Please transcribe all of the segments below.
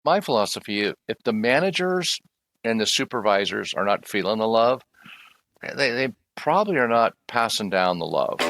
my philosophy, if the managers and the supervisors are not feeling the love, they probably are not passing down the love.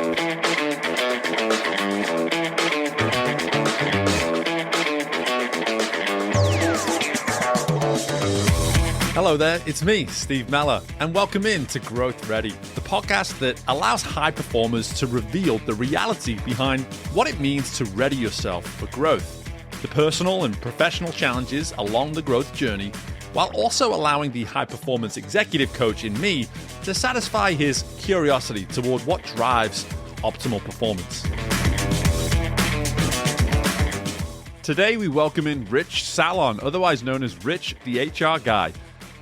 Hello there, it's me, Steve Meller, and welcome in to Growth Ready, the podcast that allows high performers to reveal the reality behind what it means to ready yourself for growth, the personal and professional challenges along the growth journey, while also allowing the high-performance executive coach in me to satisfy his curiosity toward what drives optimal performance. Today, we welcome in Rich Salon, otherwise known as Rich, the HR guy.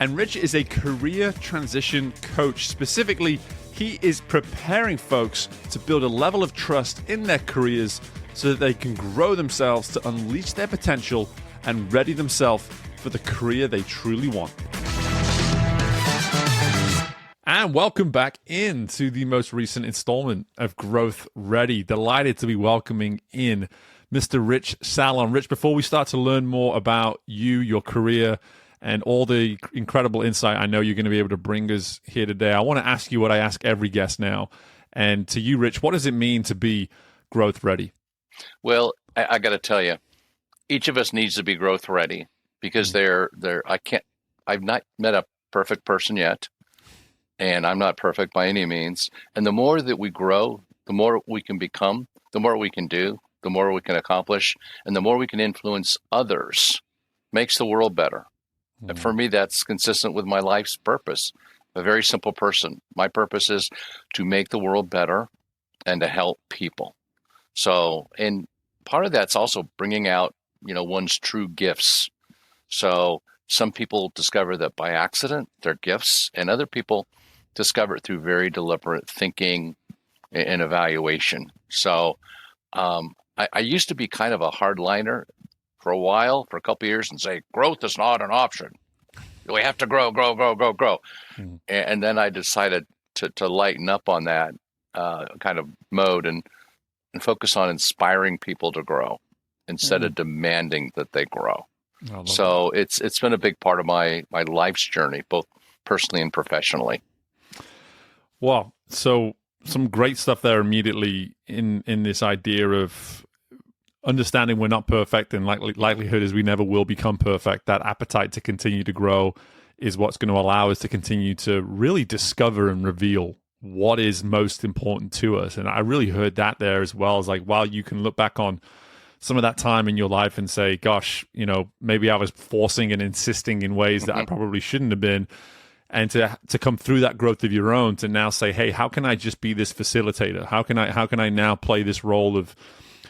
And Rich is a career transition coach. Specifically, he is preparing folks to build a level of trust in their careers so that they can grow themselves to unleash their potential and ready themselves for the career they truly want. And welcome back into the most recent installment of Growth Ready. Delighted to be welcoming in Mr. Rich Salon. Rich, before we start to learn more about you, your career, and all the incredible insight I know you're going to be able to bring us here today, I want to ask you what I ask every guest now. And to you, Rich, what does it mean to be growth ready? Well, I got to tell you, each of us needs to be growth ready because I've not met a perfect person yet, and I'm not perfect by any means. And the more that we grow, the more we can become, the more we can do, the more we can accomplish, and the more we can influence others. Makes the world better. And for me, that's consistent with my life's purpose. A very simple person. My purpose is to make the world better and to help people. So, and part of that's also bringing out, one's true gifts. So some people discover that by accident, they're gifts, and other people discover it through very deliberate thinking and evaluation. So I used to be kind of a hardliner for a while, for a couple of years, and say, growth is not an option. We have to grow. And then I decided to lighten up on that kind of mode and focus on inspiring people to grow instead of demanding that they grow. So it's been a big part of my life's journey, both personally and professionally. Well, so some great stuff there immediately in this idea of understanding we're not perfect, and likelihood is we never will become perfect. That appetite to continue to grow is what's going to allow us to continue to really discover and reveal what is most important to us. And I really heard that there as well, as while you can look back on some of that time in your life and say, gosh, maybe I was forcing and insisting in ways that I probably shouldn't have been. And to come through that growth of your own, to now say, hey, how can I just be this facilitator? How can I now play this role of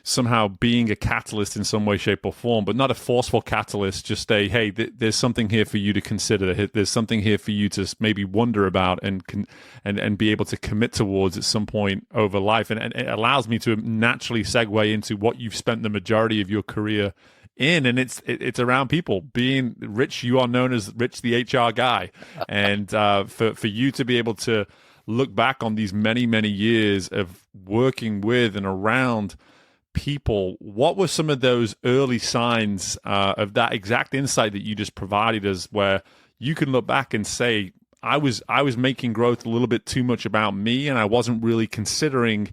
somehow being a catalyst in some way, shape, or form, but not a forceful catalyst, just hey, there's something here for you to consider. There's something here for you to maybe wonder about and be able to commit towards at some point over life. And it allows me to naturally segue into what you've spent the majority of your career in, and it's around people. Being Rich, you are known as Rich, the HR guy. And for you to be able to look back on these many, many years of working with and around people, what were some of those early signs of that exact insight that you just provided us, where you can look back and say, I was making growth a little bit too much about me, and I wasn't really considering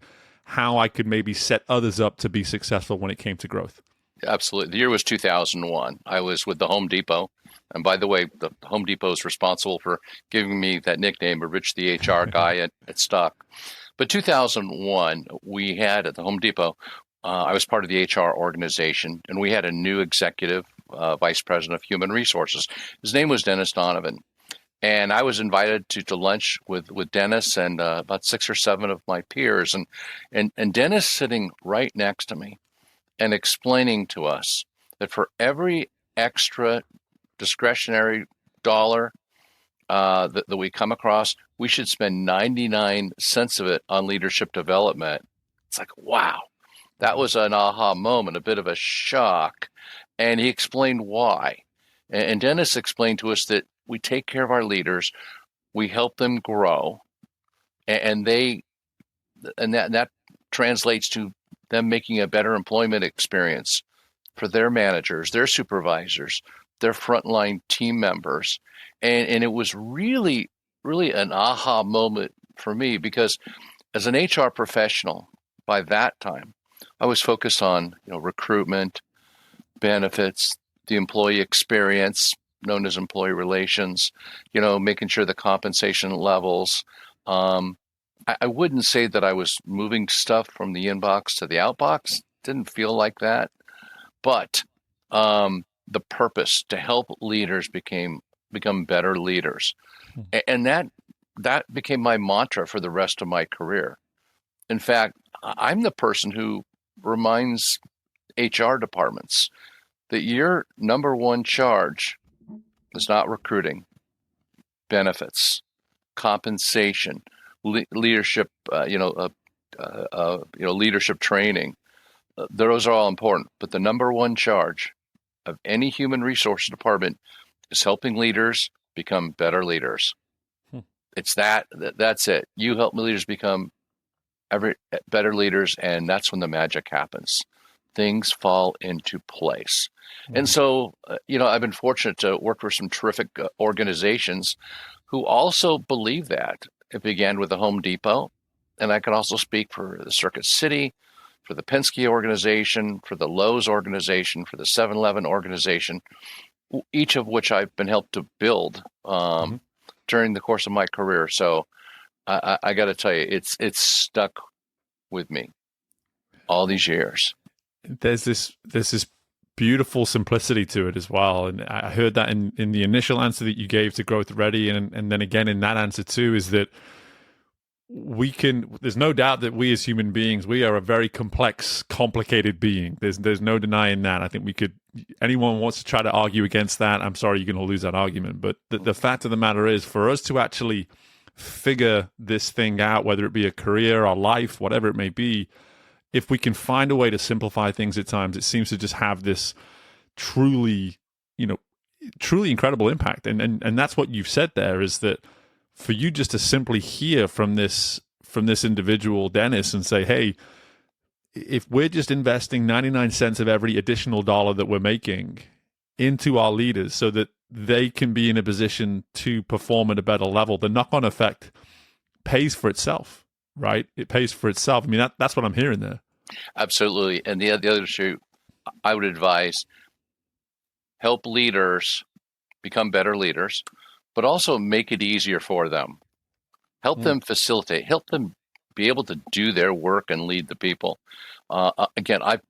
how I could maybe set others up to be successful when it came to growth? Absolutely. The year was 2001. I was with the Home Depot. And by the way, the Home Depot is responsible for giving me that nickname of Rich the HR guy at Stock. But 2001, we had at the Home Depot, I was part of the HR organization, and we had a new executive vice president of human resources. His name was Dennis Donovan. And I was invited to lunch with Dennis and about 6 or 7 of my peers. And Dennis sitting right next to me and explaining to us that for every extra discretionary dollar that we come across, we should spend 99 cents of it on leadership development. It's like, wow. That was an aha moment, a bit of a shock. And he explained why. And Dennis explained to us that we take care of our leaders, we help them grow, and that translates to them making a better employment experience for their managers, their supervisors, their frontline team members. And it was really, really an aha moment for me, because as an HR professional by that time, I was focused on recruitment, benefits, the employee experience, known as employee relations, making sure the compensation levels. I wouldn't say that I was moving stuff from the inbox to the outbox. Didn't feel like that. But the purpose to help leaders become better leaders. And that became my mantra for the rest of my career. In fact, I'm the person who reminds HR departments that your number one charge is not recruiting, benefits, compensation, leadership, leadership training. Those are all important, but the number one charge of any human resource department is helping leaders become better leaders. It's that's it. You help leaders become better leaders, and that's when the magic happens. Things fall into place. And so, I've been fortunate to work for some terrific organizations who also believe that. It began with the Home Depot, and I can also speak for the Circuit City, for the Penske organization, for the Lowe's organization, for the 7-Eleven organization, each of which I've been helped to build during the course of my career. So I got to tell you, it's stuck with me all these years. There's this beautiful simplicity to it as well, and I heard that in the initial answer that you gave to Growth Ready, and then again in that answer too, is that there's no doubt that we as human beings, we are a very complex, complicated being. There's no denying that. I think anyone wants to try to argue against that, I'm sorry, you're going to lose that argument. But the fact of the matter is, for us to actually figure this thing out, whether it be a career or life, whatever it may be, if we can find a way to simplify things at times, it seems to just have this truly incredible impact. And that's what you've said there, is that for you just to simply hear from this individual, Dennis, and say, hey, if we're just investing 99 cents of every additional dollar that we're making into our leaders so that they can be in a position to perform at a better level, the knock-on effect pays for itself, right? It pays for itself. I mean, that's what I'm hearing there. Absolutely. And the other issue I would advise, help leaders become better leaders, but also make it easier for them. Help them facilitate, help them be able to do their work and lead the people. Again, I've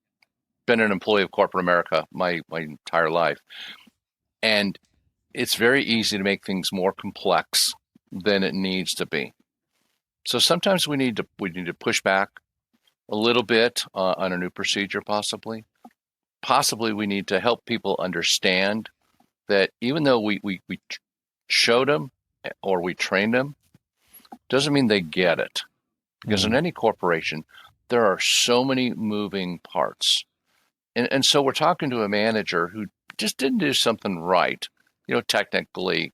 been an employee of corporate America my entire life, and it's very easy to make things more complex than it needs to be. So sometimes we need to push back a little bit on a new procedure, possibly. Possibly we need to help people understand that even though we showed them or we trained them, doesn't mean they get it. Because in any corporation, there are so many moving parts. And so we're talking to a manager who just didn't do something right, technically,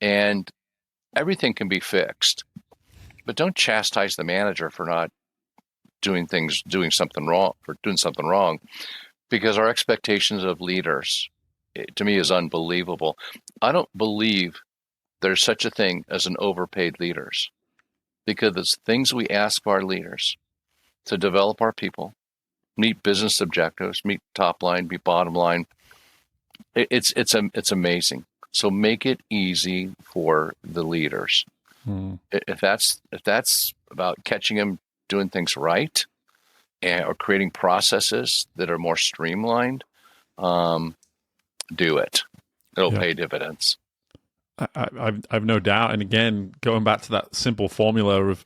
and everything can be fixed. But don't chastise the manager for not doing something wrong, because our expectations of leaders, to me, is unbelievable. I don't believe there's such a thing as an overpaid leaders, because it's things we ask of our leaders to develop our people, meet business objectives, meet top line, meet bottom line. It's amazing. So make it easy for the leaders. If that's about catching them doing things right, or creating processes that are more streamlined, do it. It'll pay dividends. I've no doubt. And again, going back to that simple formula of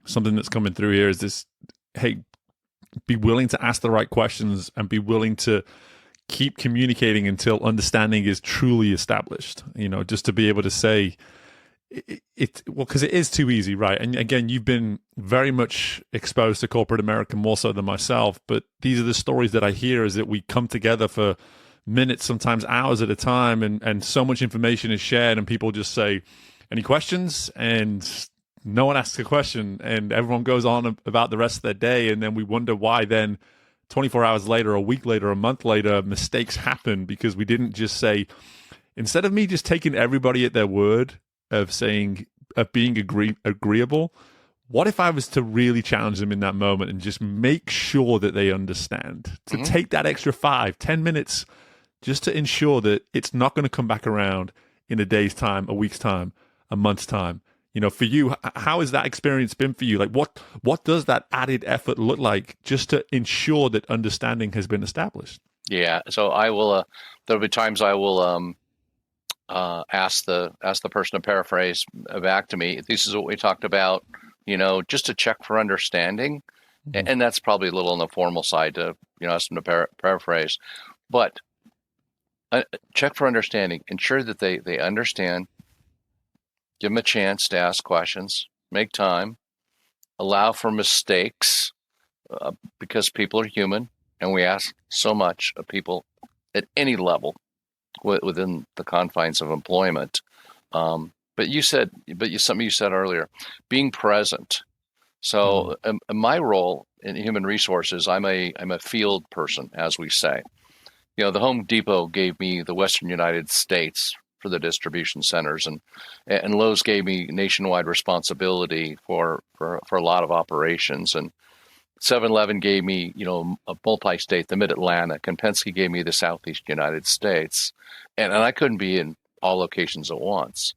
something that's coming through here is this: hey, be willing to ask the right questions and be willing to keep communicating until understanding is truly established. Just to be able to say because it is too easy, right? And again, you've been very much exposed to corporate America more so than myself, but these are the stories that I hear, is that we come together for minutes, sometimes hours at a time, and so much information is shared, and people just say, any questions? And no one asks a question, and everyone goes on about the rest of their day, and then we wonder why then 24 hours later, a week later, a month later, mistakes happen because we didn't just say, instead of me just taking everybody at their word of saying, of being agreeable, what if I was to really challenge them in that moment and just make sure that they understand? To take that extra 5-10 minutes just to ensure that it's not going to come back around in a day's time, a week's time, a month's time. You know, for you, how has that experience been for you? Like, what does that added effort look like just to ensure that understanding has been established? Yeah. So I will. There'll be times I will ask the person to paraphrase back to me. This is what we talked about. You know, just to check for understanding, and that's probably a little on the formal side to ask them to paraphrase, but check for understanding. Ensure that they understand. Give them a chance to ask questions. Make time. Allow for mistakes because people are human, and we ask so much of people at any level within the confines of employment. But something you said earlier, being present. So in my role in human resources, I'm a field person, as we say. You know, the Home Depot gave me the Western United States for the distribution centers, and Lowe's gave me nationwide responsibility for a lot of operations, and 7-Eleven gave me, a multi-state, the Mid-Atlantic, and Penske gave me the Southeast United States, and I couldn't be in all locations at once.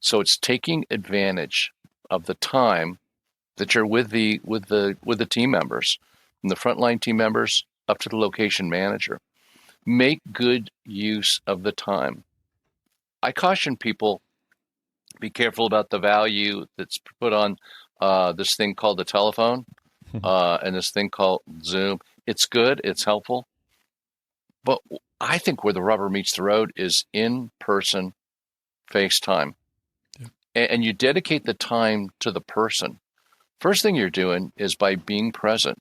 So it's taking advantage of the time that you're with the team members, from the frontline team members up to the location manager. Make good use of the time. I caution people, be careful about the value that's put on this thing called the telephone and this thing called Zoom. It's good, it's helpful, but I think where the rubber meets the road is in-person FaceTime. And you dedicate the time to the person. First thing you're doing is, by being present,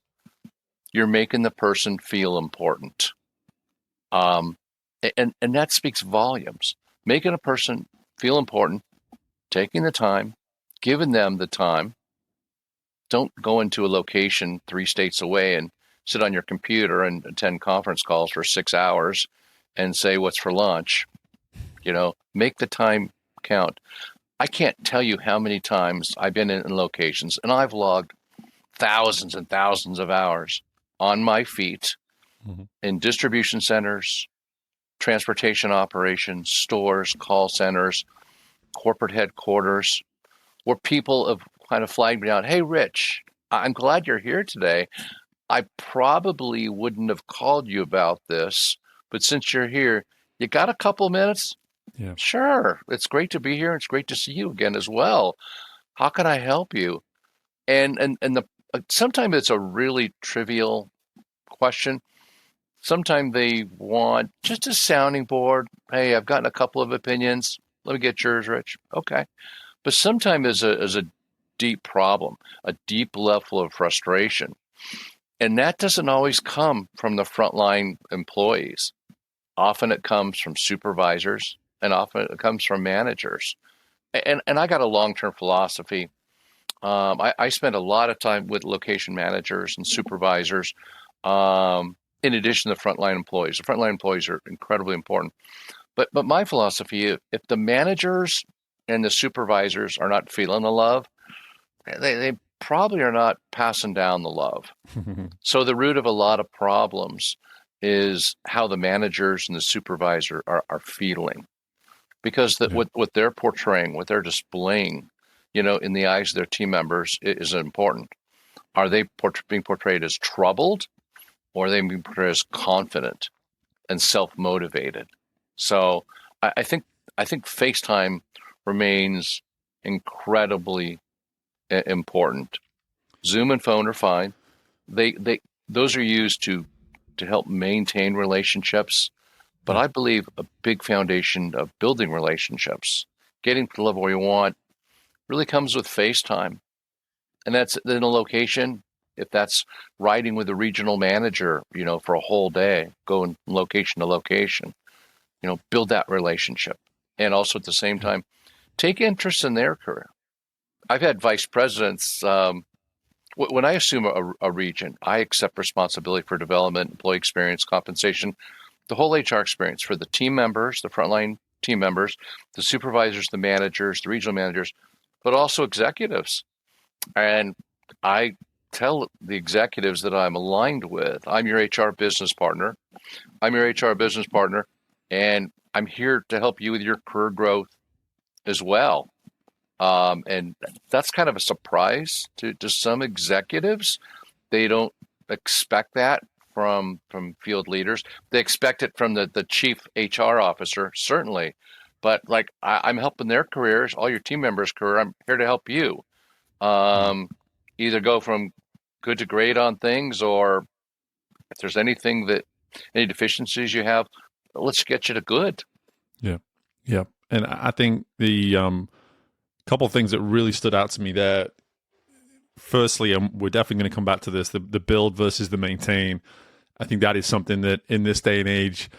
you're making the person feel important. And that speaks volumes. Making a person feel important, taking the time, giving them the time. Don't go into a location 3 states away and sit on your computer and attend conference calls for 6 hours and say, what's for lunch? Make the time count. I can't tell you how many times I've been in locations, and I've logged thousands and thousands of hours on my feet in distribution centers, transportation operations, stores, call centers, corporate headquarters, where people have kind of flagged me out. Hey, Rich, I'm glad you're here today. I probably wouldn't have called you about this, but since you're here, you got a couple minutes? Yeah. Sure. It's great to be here. It's great to see you again as well. How can I help you? And sometimes it's a really trivial question. Sometimes they want just a sounding board. Hey, I've gotten a couple of opinions. Let me get yours, Rich. Okay. But sometimes there's a deep problem, a deep level of frustration. And that doesn't always come from the frontline employees. Often it comes from supervisors, and often it comes from managers. And I got a long-term philosophy. I spend a lot of time with location managers and supervisors, in addition to frontline employees. The frontline employees are incredibly important. But my philosophy, if the managers and the supervisors are not feeling the love, they probably are not passing down the love. So the root of a lot of problems is how the managers and the supervisor are feeling. Because what they're portraying, what they're displaying, in the eyes of their team members is important. Are they being portrayed as troubled, or are they being portrayed as confident and self-motivated? So I think FaceTime remains incredibly important. Zoom and phone are fine. Those are used to help maintain relationships. But I believe a big foundation of building relationships, getting to the level where you want, really comes with FaceTime. And that's in a location. If that's riding with a regional manager, for a whole day, going location to location, build that relationship. And also at the same time, take interest in their career. I've had vice presidents when I assume a region, I accept responsibility for development, employee experience, compensation, the whole HR experience for the team members, the frontline team members, the supervisors, the managers, the regional managers, but also executives. And I tell the executives that I'm aligned with, I'm your HR business partner. I'm your HR business partner, and I'm here to help you with your career growth as well. And that's kind of a surprise to some executives. They don't expect that from field leaders. They expect it from the chief HR officer, certainly. But like I'm helping their careers, all your team members' career. I'm here to help you. Either go from good to great on things, or if there's any deficiencies you have, let's get you to good. Yeah. Yeah. And I think the couple of things that really stood out to me there. Firstly, we're definitely going to come back to this, the build versus the maintain. I think that is something that in this day and age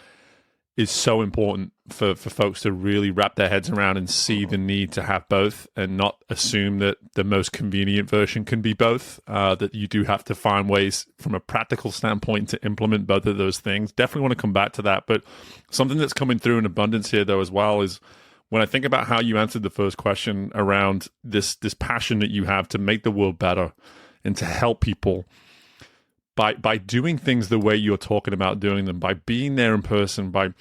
is so important for folks to really wrap their heads around and see the need to have both, and not assume that the most convenient version can be both, that you do have to find ways from a practical standpoint to implement both of those things. Definitely want to come back to that. But something that's coming through in abundance here, though, as well, is when I think about how you answered the first question around this passion that you have to make the world better and to help people by doing things the way you're talking about doing them, by being there in person, by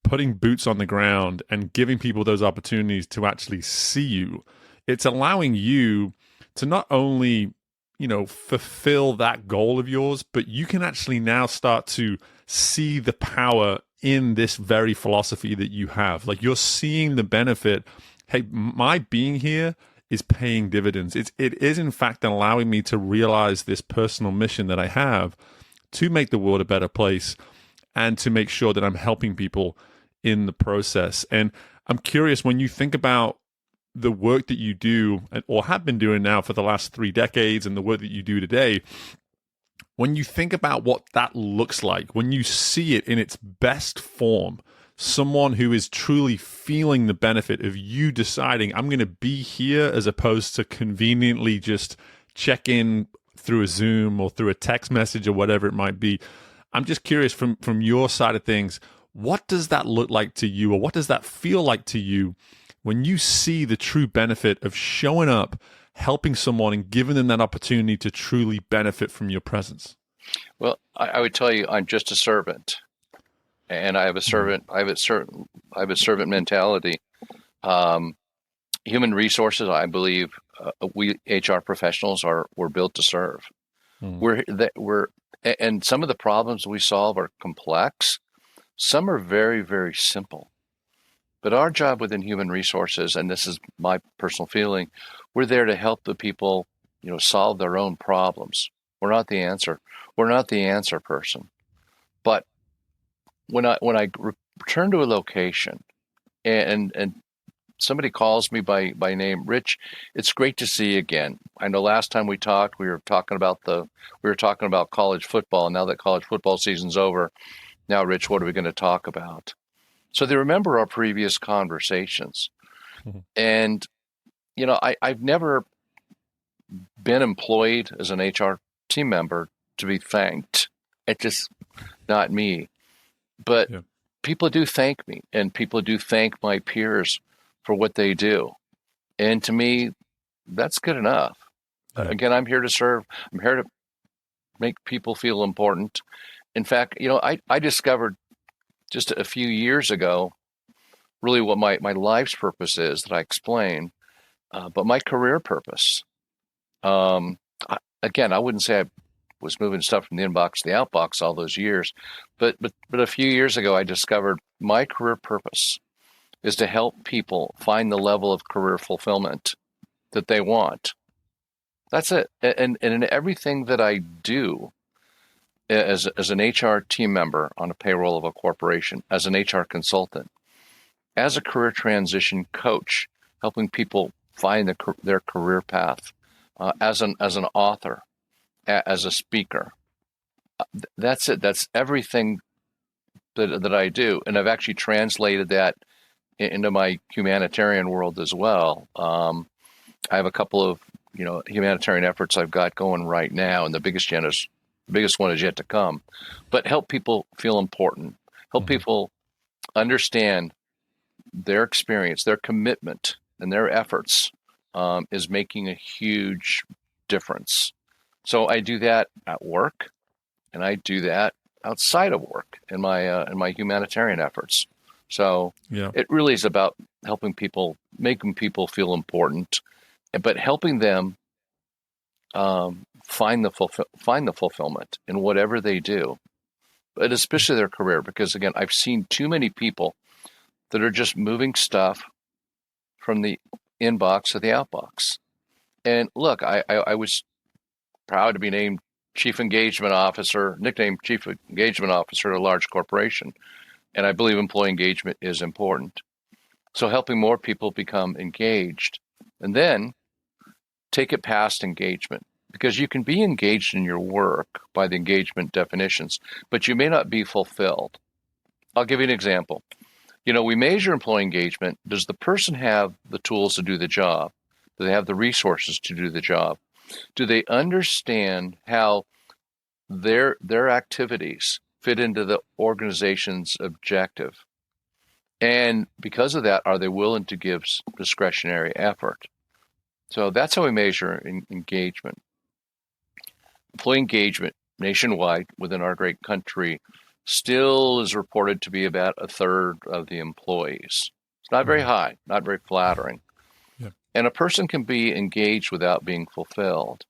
putting boots on the ground and giving people those opportunities to actually see you. It's allowing you to not only, fulfill that goal of yours, but you can actually now start to see the power in this very philosophy that you have. Like, you're seeing the benefit. Hey, my being here is paying dividends. It is in fact allowing me to realize this personal mission that I have to make the world a better place and to make sure that I'm helping people in the process. And I'm curious, when you think about the work that you do or have been doing now for the last 3 decades and the work that you do today, when you think about what that looks like, when you see it in its best form, someone who is truly feeling the benefit of you deciding, I'm going to be here, as opposed to conveniently just check in through a Zoom or through a text message or whatever it might be. I'm just curious from your side of things, what does that look like to you, or what does that feel like to you when you see the true benefit of showing up, helping someone, and giving them that opportunity to truly benefit from your presence? Well, I would tell you, I'm just a servant. And I have a servant. I have a servant mentality. Human resources, I believe, we HR professionals we're built to serve. And some of the problems we solve are complex. Some are very, very simple. But our job within human resources, and this is my personal feeling, we're there to help the people, solve their own problems. We're not the answer. We're not the answer person. But when I return to a location and somebody calls me by name, Rich, it's great to see you again. I know last time we talked, we were talking about college football. And now that college football season's over, now, Rich, what are we going to talk about? So they remember our previous conversations. Mm-hmm. And, I've never been employed as an HR team member to be thanked. It's just not me. But people do thank me, and people do thank my peers for what they do. And to me, that's good enough. Yeah. Again, I'm here to serve. I'm here to make people feel important. In fact, I discovered just a few years ago really what my life's purpose is that I explain, but my career purpose. I wouldn't say I was moving stuff from the inbox to the outbox all those years, but a few years ago I discovered my career purpose is to help people find the level of career fulfillment that they want. That's it. And in everything that I do as an HR team member on a payroll of a corporation, as an HR consultant, as a career transition coach, helping people find their career path, as an author, as a speaker. That's it. That's everything that I do. And I've actually translated that into my humanitarian world as well. I have a couple of humanitarian efforts I've got going right now, and the biggest one is yet to come. But help people feel important. Help people understand their experience, their commitment, and their efforts is making a huge difference. So I do that at work, and I do that outside of work in my humanitarian efforts. So it really is about helping people, making people feel important, but helping them find the fulfillment in whatever they do, but especially their career. Because again, I've seen too many people that are just moving stuff from the inbox to the outbox. And look, I was proud to be named nicknamed Chief Engagement Officer at a large corporation. And I believe employee engagement is important. So helping more people become engaged, and then take it past engagement, because you can be engaged in your work by the engagement definitions, but you may not be fulfilled. I'll give you an example. We measure employee engagement. Does the person have the tools to do the job? Do they have the resources to do the job? Do they understand how their activities fit into the organization's objective? And because of that, are they willing to give discretionary effort? So that's how we measure engagement. Employee engagement nationwide within our great country still is reported to be about a third of the employees. It's not very high, not very flattering. Yeah. And a person can be engaged without being fulfilled.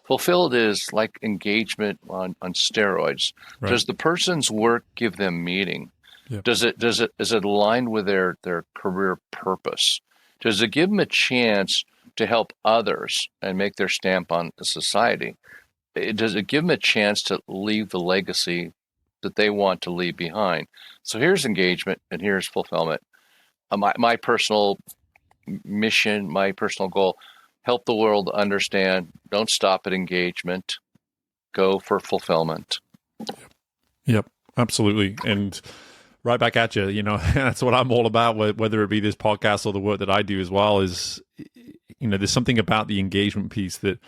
Fulfilled is like engagement on steroids. Right. Does the person's work give them meaning? Yep. Is it aligned with their career purpose? Does it give them a chance to help others and make their stamp on society? Does it give them a chance to leave the legacy that they want to leave behind? So here's engagement and here's fulfillment. My personal mission, my personal goal, help the world understand, don't stop at engagement, go for fulfillment. Yep, absolutely. And right back at you, that's what I'm all about, whether it be this podcast or the work that I do as well, is, there's something about the engagement piece that,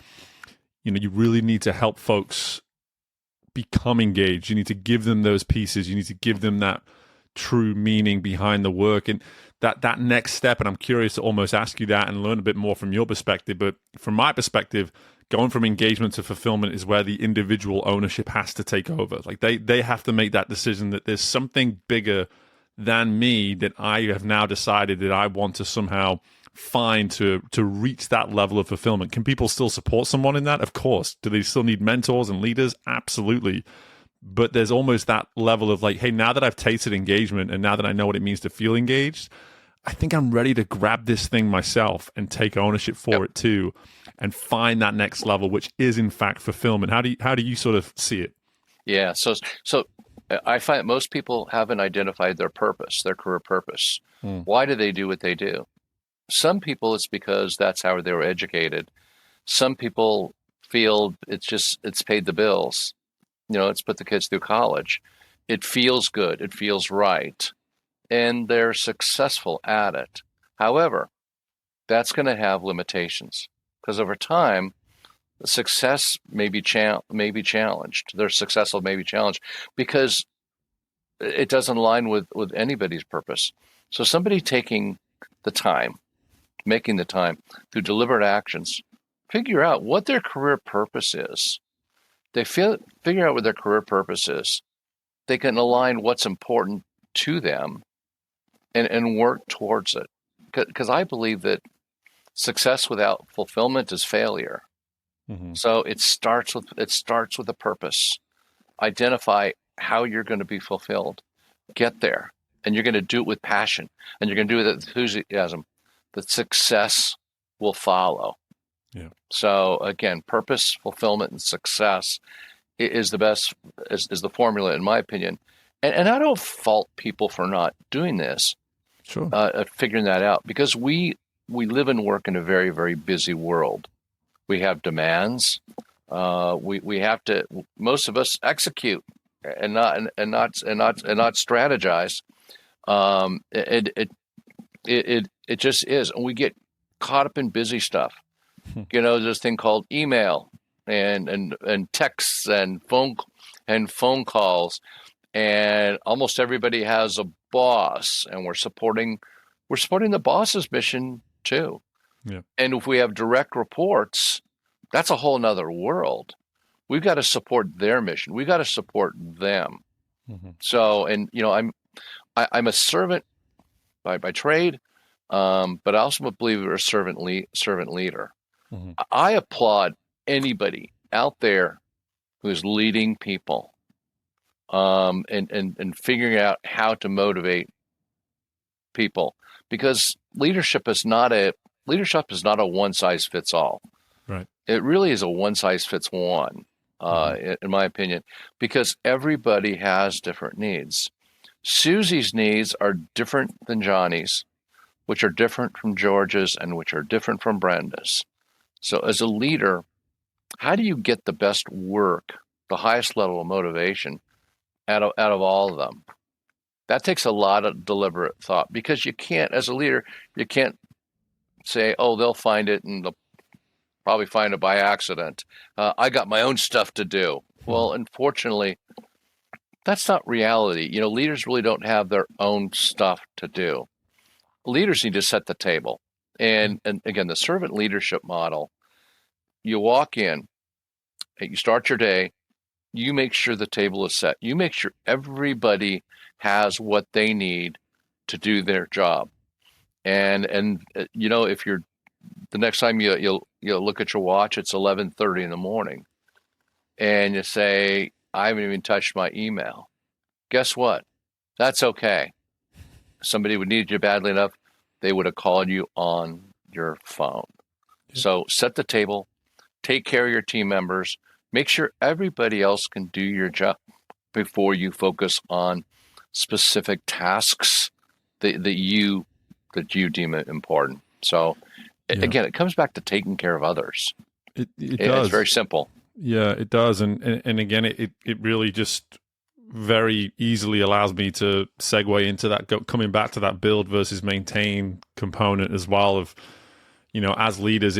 you really need to help folks become engaged. You need to give them those pieces. You need to give them that true meaning behind the work. And that next step, and I'm curious to almost ask you that and learn a bit more from your perspective. But from my perspective, going from engagement to fulfillment is where the individual ownership has to take over. Like they have to make that decision that there's something bigger than me that I have now decided that I want to somehow find to reach that level of fulfillment. Can people still support someone in that? Of course. Do they still need mentors and leaders? Absolutely. But there's almost that level of like, hey, now that I've tasted engagement and now that I know what it means to feel engaged, I think I'm ready to grab this thing myself and take ownership for it too, and find that next level, which is in fact fulfillment. How do you sort of see it? Yeah. So I find most people haven't identified their purpose, their career purpose. Why do they do what they do? Some people, it's because that's how they were educated. Some people feel it's paid the bills. It's put the kids through college. It feels good. It feels right. And they're successful at it. However, that's going to have limitations, because over time, the success may be challenged. Their successful may be challenged because it doesn't align with anybody's purpose. So somebody taking the time, making the time through deliberate actions, figure out what their career purpose is. They figure out what their career purpose is. They can align what's important to them and work towards it. Because I believe that success without fulfillment is failure. Mm-hmm. So it starts with a purpose. Identify how you're going to be fulfilled. Get there. And you're going to do it with passion. And you're going to do it with enthusiasm. The success will follow. Yeah. So again, purpose, fulfillment, and success is the best, is the formula, in my opinion. And I don't fault people for not doing this, sure, figuring that out, because we live and work in a very, very busy world. We have demands. We have to. Most of us execute and not strategize. It just is, and we get caught up in busy stuff. This thing called email and texts and phone calls, and almost everybody has a boss, and we're supporting the boss's mission too. Yeah. And if we have direct reports, that's a whole nother world. We've got to support their mission. We've got to support them. Mm-hmm. So, and I'm a servant by trade, but I also believe we're a servant leader. Mm-hmm. I applaud anybody out there who's leading people, and figuring out how to motivate people, because leadership is not a one size fits all. Right. It really is a one size fits one, in my opinion, because everybody has different needs. Susie's needs are different than Johnny's, which are different from George's, and which are different from Brenda's. So as a leader, how do you get the best work, the highest level of motivation out of all of them? That takes a lot of deliberate thought, because you can't, as a leader, you can't say, oh, they'll find it and they'll probably find it by accident. I got my own stuff to do. Well, unfortunately, that's not reality. Leaders really don't have their own stuff to do. Leaders need to set the table. And again, the servant leadership model, you walk in, you start your day, you make sure the table is set. You make sure everybody has what they need to do their job. And if you're, the next time you'll look at your watch, it's 11:30 in the morning, and you say, I haven't even touched my email. Guess what? That's okay. Somebody would need you badly enough, they would have called you on your phone. Yeah. So set the table, take care of your team members, make sure everybody else can do your job before you focus on specific tasks that you deem important. So again, it comes back to taking care of others. It does. It's very simple. Yeah, it does. And again, it really just very easily allows me to segue into that, coming back to that build versus maintain component as well of, as leaders,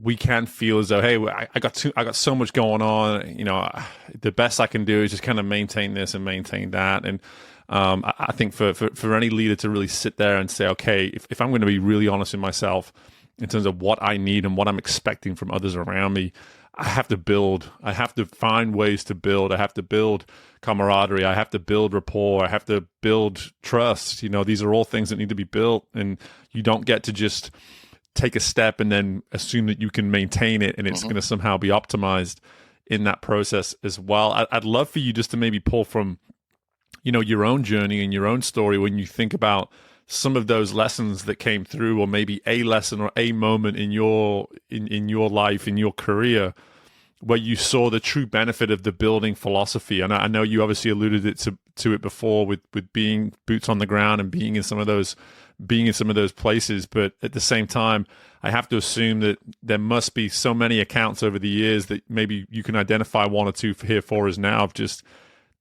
we can feel as though, hey, I got so much going on, the best I can do is just kind of maintain this and maintain that. And I think for any leader to really sit there and say, okay, if I'm going to be really honest with myself in terms of what I need and what I'm expecting from others around me, I have to build. I have to find ways to build. I have to build camaraderie. I have to build rapport. I have to build trust. These are all things that need to be built, and you don't get to just take a step and then assume that you can maintain it and it's going to somehow be optimized in that process as well. I'd love for you just to maybe pull from, your own journey and your own story when you think about some of those lessons that came through, or maybe a lesson or a moment in your life, in your career, where you saw the true benefit of the building philosophy. And I know you obviously alluded to it before with being boots on the ground and being in some of those places. But at the same time, I have to assume that there must be so many accounts over the years that maybe you can identify one or two here for us now of just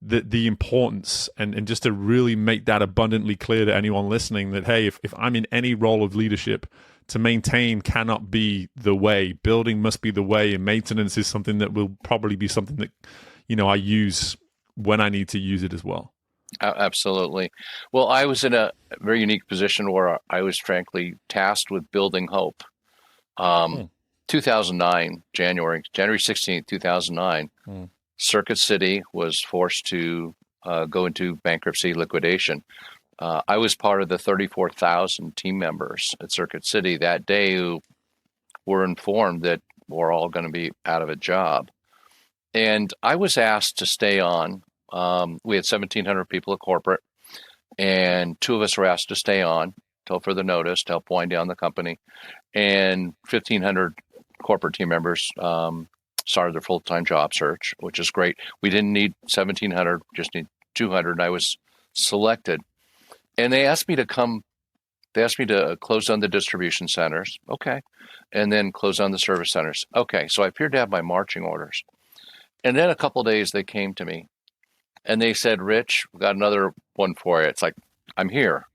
the importance, and just to really make that abundantly clear to anyone listening that, hey, if I'm in any role of leadership, to maintain cannot be the way. Building must be the way, and maintenance is something that will probably be something that, I use when I need to use it as well. Absolutely. Well, I was in a very unique position where I was frankly tasked with building hope. 2009, January 16th, 2009, Circuit City was forced to go into bankruptcy liquidation. I was part of the 34,000 team members at Circuit City that day who were informed that we're all going to be out of a job. And I was asked to stay on. We had 1,700 people at corporate, and two of us were asked to stay on till further notice to help wind down the company. And 1,500 corporate team members started their full-time job search, which is great. We didn't need 1,700, just need 200, and I was selected. And they asked me to close down the distribution centers. Okay. And then close down the service centers. Okay. So I appeared to have my marching orders. And then a couple of days they came to me and they said, Rich, we've got another one for you. It's like, I'm here.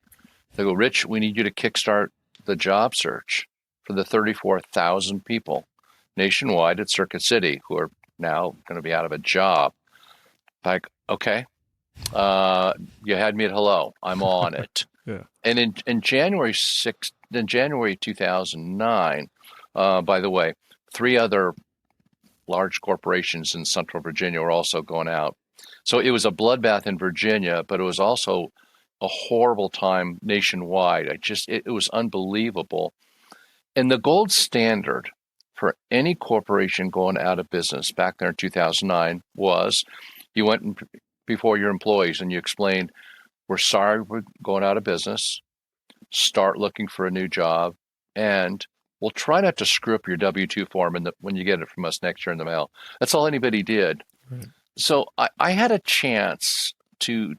They go, Rich, we need you to kickstart the job search. for the 34,000 people nationwide at Circuit City who are now going to be out of a job. Like, okay, you had me at hello. I'm on it. Yeah. And in January 2009, by the way, 3 other large corporations in Central Virginia were also going out. So it was a bloodbath in Virginia, but it was also a horrible time nationwide. It was unbelievable. And the gold standard for any corporation going out of business back there in 2009 was you went before your employees and you explained, we're sorry we're going out of business, start looking for a new job, and we'll try not to screw up your W-2 form when you get it from us next year in the mail. That's all anybody did. Right. So I had a chance to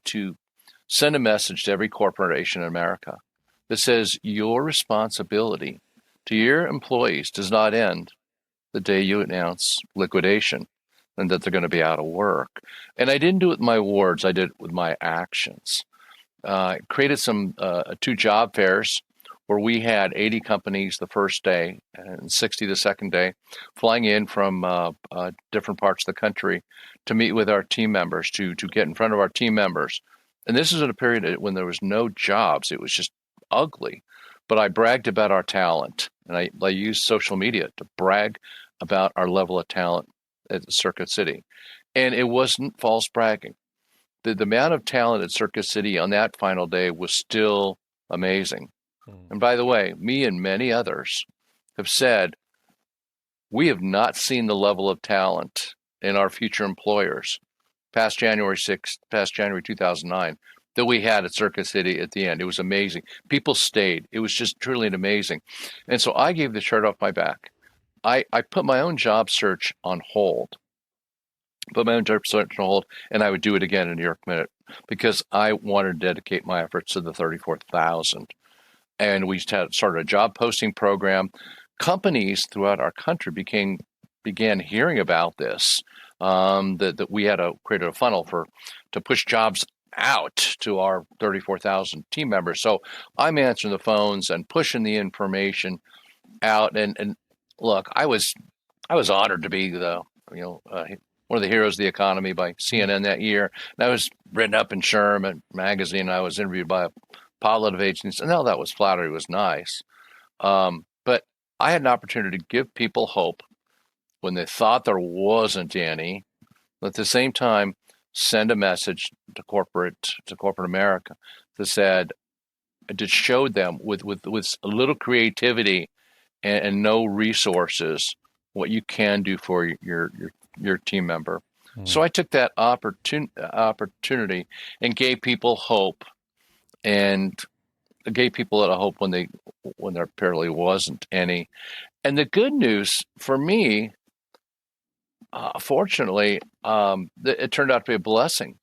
send a message to every corporation in America that says your responsibility to your employees does not end the day you announce liquidation and that they're going to be out of work. And I didn't do it with my words, I did it with my actions. I created some 2 job fairs where we had 80 companies the first day and 60 the second day, flying in from different parts of the country to meet with our team members, to get in front of our team members. And this is at a period when there was no jobs. It was just ugly. But I bragged about our talent, and I used social media to brag about our level of talent at Circuit City. And it wasn't false bragging. The amount of talent at Circuit City on that final day was still amazing. And by the way, me and many others have said, we have not seen the level of talent in our future employers past January 6th, past January 2009, that we had at Circuit City at the end. It was amazing. People stayed. It was just truly amazing. And so I gave the shirt off my back. I put my own job search on hold. And I would do it again in New York Minute because I wanted to dedicate my efforts to the 34,000. And we started a job posting program. Companies throughout our country began hearing about this, that we had created a funnel to push jobs out to our 34,000 team members. So I'm answering the phones and pushing the information out. And look, I was honored to be one of the heroes of the economy by CNN that year. And I was written up in Sherman magazine. I was interviewed by a positive agency, and all that was flattery, was nice. But I had an opportunity to give people hope when they thought there wasn't any, but at the same time, send a message to corporate America that said, to show them with a little creativity and no resources what you can do for your team member. So I took that opportunity and gave people hope, and gave people a hope when there apparently wasn't any. And the good news for me, fortunately, it turned out to be a blessing.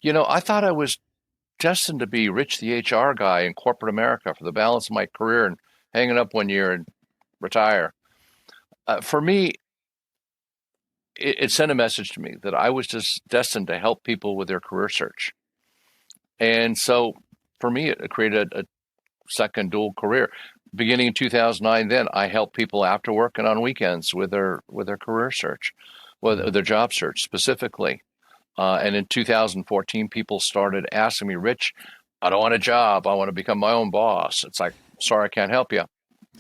I thought I was destined to be Rich the HR guy in corporate America for the balance of my career and hanging up one year and retire. For me, it sent a message to me that I was just destined to help people with their career search. And so for me, it created a second dual career. Beginning in 2009, then I helped people after work and on weekends with their career search, with their job search specifically. And in 2014, people started asking me, Rich, I don't want a job. I want to become my own boss. It's like, sorry, I can't help you.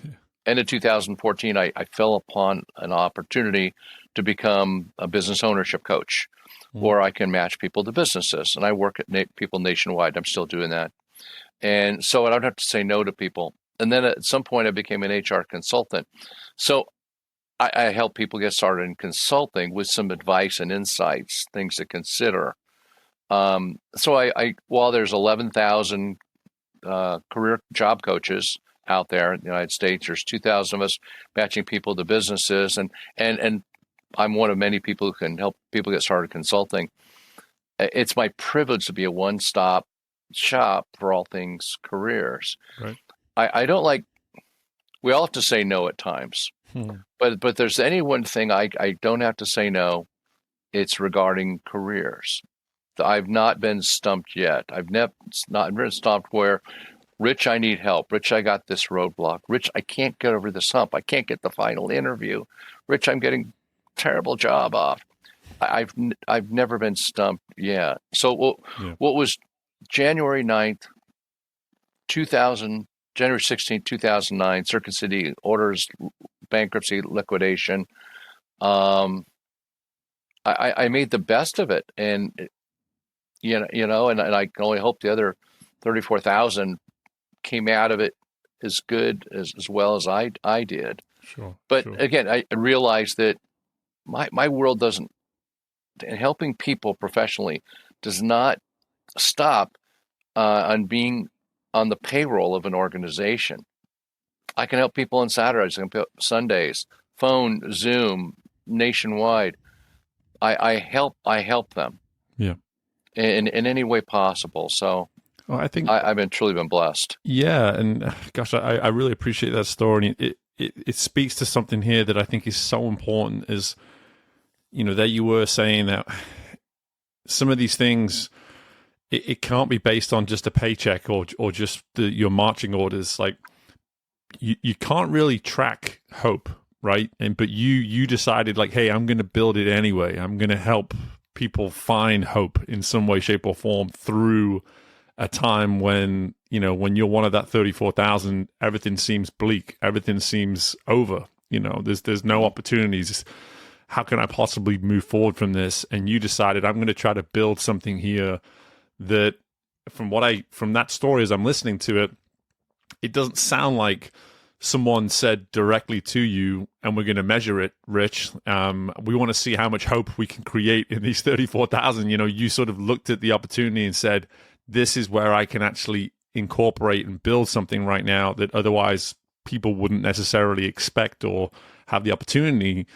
Yeah. And in 2014, I fell upon an opportunity to become a business ownership coach, where I can match people to businesses. And I work at people nationwide. I'm still doing that. And so I don't have to say no to people. And then at some point, I became an HR consultant. So I help people get started in consulting with some advice and insights, things to consider. So I while there's 11,000 career job coaches out there in the United States, there's 2,000 of us matching people to businesses, and I'm one of many people who can help people get started consulting. It's my privilege to be a one-stop shop for all things careers. Right. I don't like. We all have to say no at times. But there's any one thing I don't have to say no, it's regarding careers. I've not been stumped yet. I've not been stumped where Rich, I need help. Rich, I got this roadblock. Rich, I can't get over this hump. I can't get the final interview. Rich, I'm getting terrible job off. I've never been stumped. Yeah. So what was January 9th, 2000, January 16th, 2009, Circuit City orders bankruptcy liquidation. I made the best of it, and and I can only hope the other 34,000 came out of it as good as well as I did. Sure. But again, I realized that my world doesn't, and helping people professionally does not stop on being on the payroll of an organization. I can help people on Saturdays, I can help Sundays, phone, Zoom, nationwide. I help them. Yeah. In any way possible. So I think I've truly been blessed. Yeah, and gosh, I really appreciate that story. And it speaks to something here that I think is so important. Is that you were saying that some of these things, it can't be based on just a paycheck or just your marching orders. Like you can't really track hope, right? But you decided, like, hey, I'm going to build it anyway. I'm going to help people find hope in some way, shape, or form through a time when you're one of that 34,000, everything seems bleak, everything seems over. There's no opportunities. How can I possibly move forward from this? And you decided, I'm going to try to build something here that, from that story as I'm listening to it, it doesn't sound like someone said directly to you, and we're going to measure it, Rich. We want to see how much hope we can create in these 34,000. You sort of looked at the opportunity and said, this is where I can actually incorporate and build something right now that otherwise people wouldn't necessarily expect or have the opportunity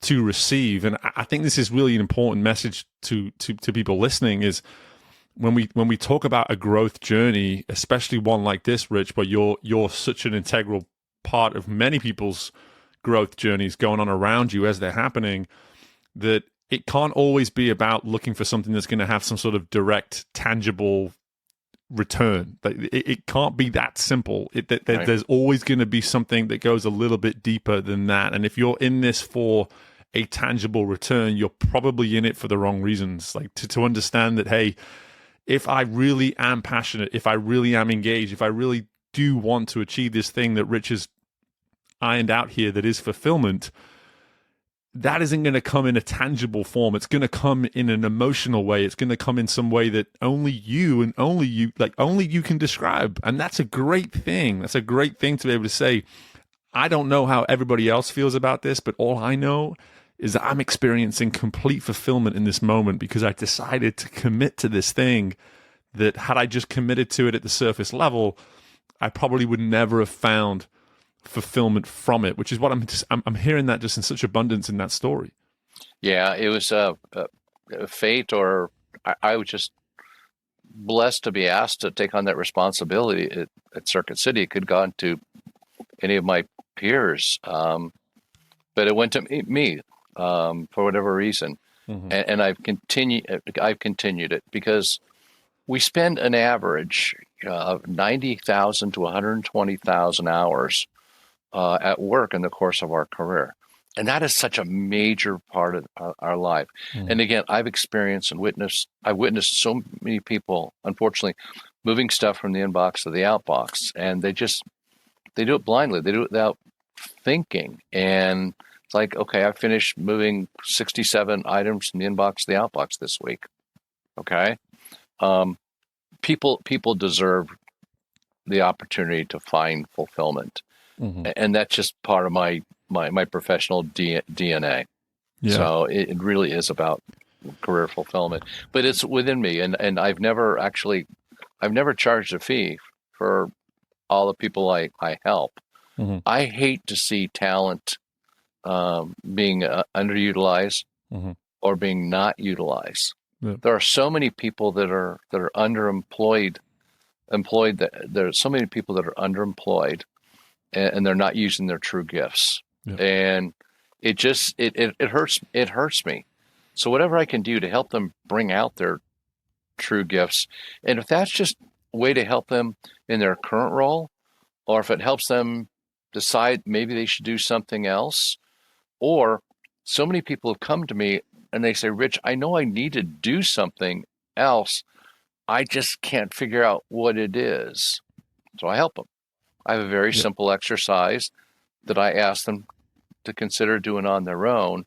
to receive. And I think this is really an important message to people listening, is when we talk about a growth journey, especially one like this, Rich, where you're such an integral part of many people's growth journeys going on around you as they're happening, that it can't always be about looking for something that's going to have some sort of direct, tangible return. It can't be that simple. Right. There's always going to be something that goes a little bit deeper than that. And if you're in this for a tangible return, you're probably in it for the wrong reasons. Like to understand that, hey, if I really am passionate, if I really am engaged, if I really do want to achieve this thing that Rich has ironed out here, that is fulfillment, that isn't going to come in a tangible form. It's going to come in an emotional way. It's going to come in some way that only you can describe. And that's a great thing. That's a great thing to be able to say, I don't know how everybody else feels about this, but all I know is that I'm experiencing complete fulfillment in this moment because I decided to commit to this thing that, had I just committed to it at the surface level, I probably would never have found fulfillment from it, which is what I'm hearing that just in such abundance in that story. Yeah, it was a fate, or I was just blessed to be asked to take on that responsibility at Circuit City. It could have gone to any of my peers, but it went to me for whatever reason, and I've continued it because we spend an average of 90,000 to 120,000 hours at work in the course of our career. And that is such a major part of our life. And again, I've witnessed so many people, unfortunately, moving stuff from the inbox to the outbox. And they do it blindly. They do it without thinking. And it's like, okay, I finished moving 67 items from the inbox to the outbox this week. Okay. People deserve the opportunity to find fulfillment. And that's just part of my professional DNA. Yeah. So it really is about career fulfillment, but it's within me. And I've never charged a fee for all the people I help. I hate to see talent being underutilized or being not utilized. Yeah. There are so many people that are underemployed. There are so many people that are underemployed, and they're not using their true gifts. Yeah. And it just it hurts me. So whatever I can do to help them bring out their true gifts, and if that's just way to help them in their current role, or if it helps them decide maybe they should do something else. Or so many people have come to me and they say, Rich, I know I need to do something else. I just can't figure out what it is. So I help them. I have a very simple exercise that I ask them to consider doing on their own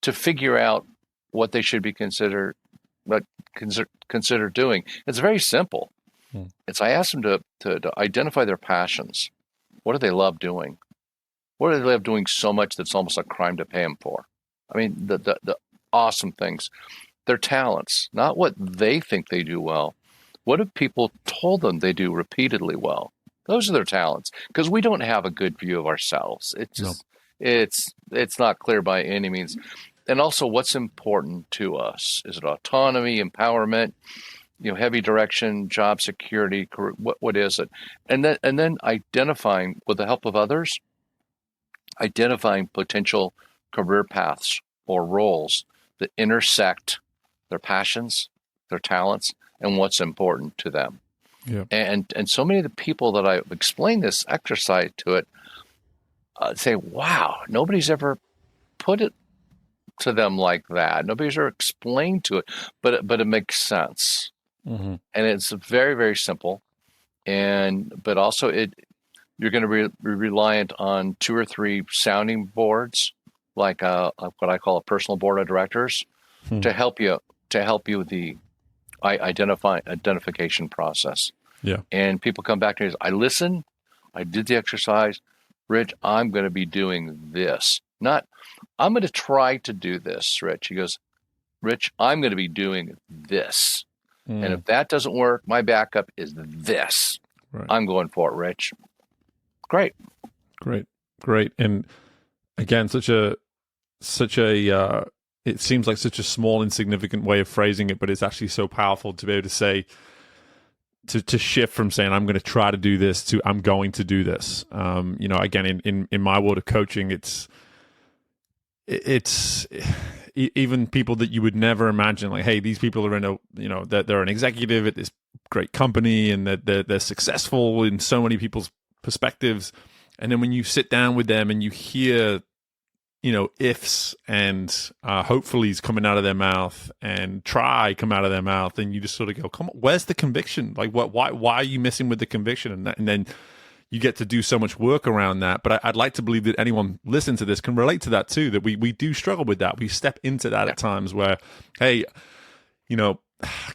to figure out what they should be consider doing. It's very simple. I ask them to identify their passions. What do they love doing? What do they love doing so much that's almost a crime to pay them for? I mean, the awesome things. Their talents, not what they think they do well. What have people told them they do repeatedly well? Those are their talents, because we don't have a good view of ourselves. It's just, it's not clear by any means. And also, what's important to us? Is it autonomy, empowerment, heavy direction, job security? What is it? And then identifying, with the help of others, identifying potential career paths or roles that intersect their passions, their talents, and what's important to them. Yeah. And so many of the people that I've explained this exercise to it say, wow, nobody's ever put it to them like that. Nobody's ever explained to it, but it makes sense. And it's very, very simple. But also you're going to be reliant on 2 or 3 sounding boards, like what I call a personal board of directors, to help you with the identification process. Yeah. And people come back to me, I listened, I did the exercise, Rich, I'm going to be doing this. Not, I'm going to try to do this, Rich. He goes, Rich, I'm going to be doing this. And if that doesn't work, my backup is this. Right. I'm going for it, Rich. Great. And again, such a it seems like such a small, insignificant way of phrasing it, but it's actually so powerful to be able to say, to shift from saying I'm going to try to do this to I'm going to do this. Again, in my world of coaching, it's even people that you would never imagine, like, hey, these people are they're an executive at this great company and they're successful in so many people's perspectives. And then when you sit down with them and you hear, ifs and hopefully's coming out of their mouth and try come out of their mouth, and you just sort of go, come on, where's the conviction? Like, why are you missing with the conviction? And then you get to do so much work around that. But I'd like to believe that anyone listening to this can relate to that too, that we do struggle with that. We step into that at times where, hey,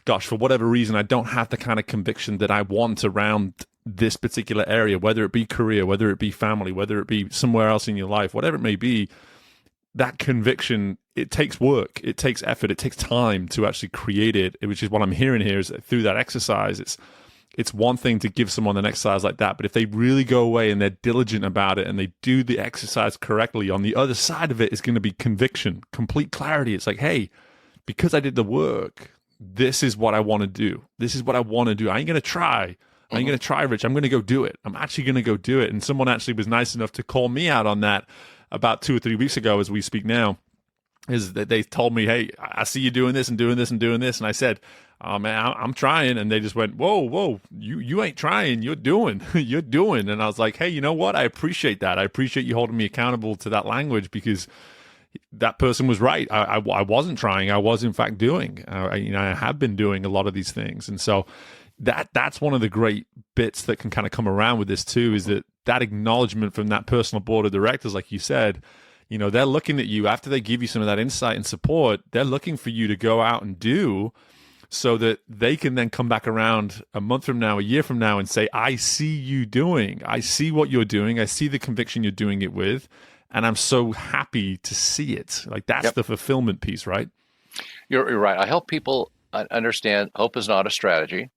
gosh, for whatever reason, I don't have the kind of conviction that I want around this particular area, whether it be career, whether it be family, whether it be somewhere else in your life, whatever it may be. That conviction, it takes work, it takes effort, it takes time to actually create it, which is what I'm hearing here is that through that exercise, it's one thing to give someone an exercise like that, but if they really go away and they're diligent about it and they do the exercise correctly, on the other side of it is going to be conviction, complete clarity. It's like, hey, because I did the work, this is what I want to do. This is what I want to do. I ain't going to try. I ain't going to try, Rich. I'm going to go do it. I'm actually going to go do it. And someone actually was nice enough to call me out on that about 2 or 3 weeks ago as we speak now, is that they told me, hey, I see you doing this and doing this and doing this. And I said, oh, man, I'm trying. And they just went, whoa, you ain't trying. You're doing. You're doing. And I was like, hey, you know what? I appreciate that. I appreciate you holding me accountable to that language, because that person was right. I wasn't trying. I was, in fact, doing. I have been doing a lot of these things. And so that's one of the great bits that can kind of come around with this too, is that acknowledgement from that personal board of directors, like you said, they're looking at you after they give you some of that insight and support. They're looking for you to go out and do, so that they can then come back around a month from now, a year from now, and say, I see you doing. I see what you're doing. I see the conviction you're doing it with. And I'm so happy to see it. Like, that's the fulfillment piece, right? You're right. I help people understand hope is not a strategy.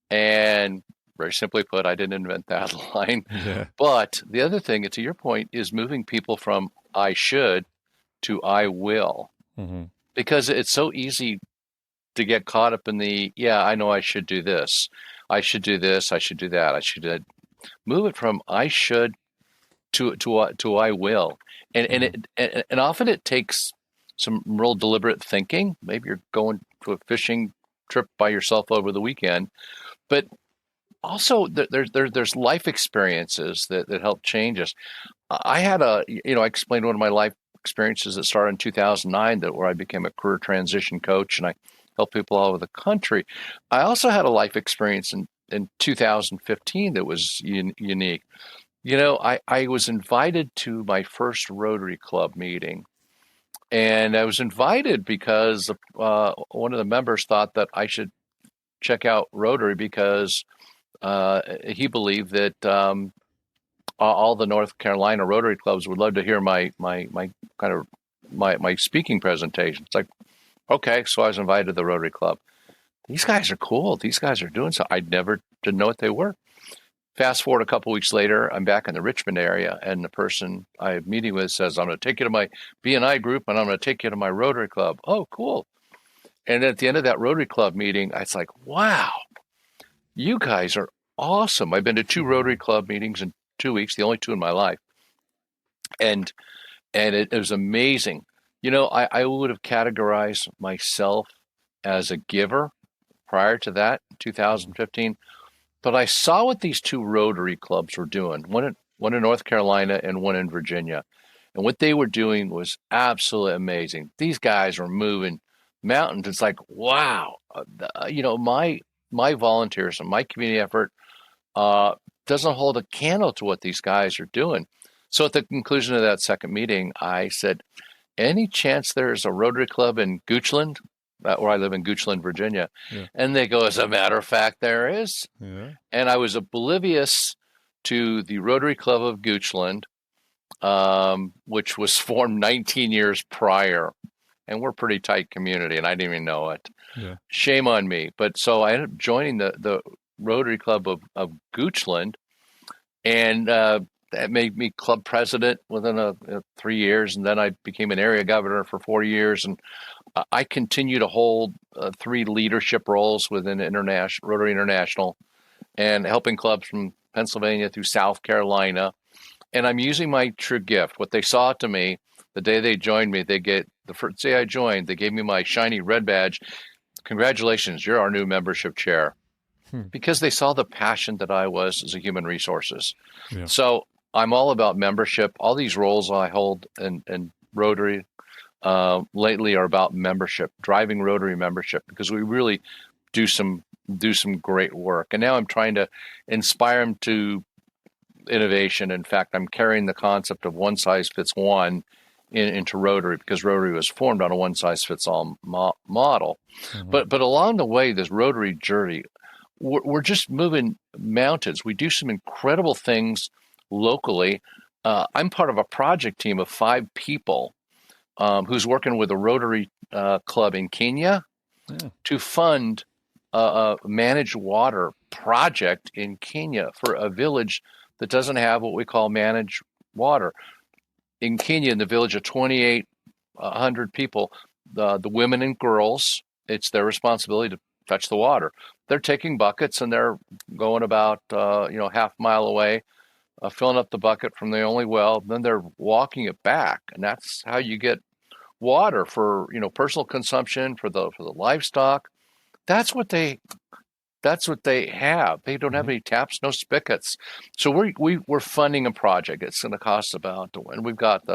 And very simply put, I didn't invent that line. Yeah. But the other thing, to your point, is moving people from I should to I will. Because it's so easy to get caught up in I know I should do this. I should do this. I should do that. I should do that. Move it from I should to I will. And often it takes some real deliberate thinking. Maybe you're going to a fishing trip by yourself over the weekend, but also there's life experiences that help change us. I had I explained one of my life experiences that started in 2009 where I became a career transition coach and I help people all over the country. I also had a life experience in 2015 that was unique. I was invited to my first Rotary Club meeting, and I was invited because one of the members thought that I should check out Rotary because he believed that all the North Carolina Rotary clubs would love to hear my kind of my speaking presentation. It's like, okay, so I was invited to the Rotary Club. These guys are cool. These guys are doing so. I never didn't know what they were. Fast forward a couple weeks later, I'm back in the Richmond area, and the person I'm meeting with says, "I'm going to take you to my BNI group, and I'm going to take you to my Rotary Club." Oh, cool! And at the end of that Rotary Club meeting, it's like, wow, you guys are awesome. I've been to 2 Rotary Club meetings in 2 weeks, the only 2 in my life, and it was amazing. I would have categorized myself as a giver prior to that, 2015. But I saw what these 2 Rotary clubs were doing, one in North Carolina and one in Virginia. And what they were doing was absolutely amazing. These guys were moving mountains. It's like, wow, my volunteers and my community effort doesn't hold a candle to what these guys are doing. So at the conclusion of that second meeting, I said, any chance there's a Rotary Club in Goochland? Where I live in Goochland, Virginia. Yeah. And they go, as a matter of fact, there is. Yeah. And I was oblivious to the Rotary Club of Goochland, which was formed 19 years prior. And we're a pretty tight community, and I didn't even know it. Yeah. Shame on me. But so I ended up joining the Rotary Club of Goochland, and that made me club president within 3 years. And then I became an area governor for 4 years. And I continue to hold 3 leadership roles within Rotary International and helping clubs from Pennsylvania through South Carolina. And I'm using my true gift. What they saw to me the day they joined me, the first day I joined, they gave me my shiny red badge. Congratulations, you're our new membership chair. Because they saw the passion that I was as a human resources. Yeah. So I'm all about membership. All these roles I hold in Rotary lately are about membership, driving Rotary membership, because we really do some great work. And now I'm trying to inspire them to innovation. In fact, I'm carrying the concept of one size fits one into Rotary, because Rotary was formed on a one size fits all model. Mm-hmm. But along the way, this Rotary journey, we're just moving mountains. We do some incredible things locally. I'm part of a project team of 5 people who's working with a Rotary club in Kenya to fund a managed water project in Kenya for a village that doesn't have what we call managed water. In Kenya, in the village of 2,800 people, the women and girls, it's their responsibility to fetch the water. They're taking buckets and they're going about half a mile away, filling up the bucket from the only well. Then they're walking it back, and that's how you get water for personal consumption, for the livestock. That's what they have. They don't have any taps, no spigots. So we're funding a project. It's going to cost and we've got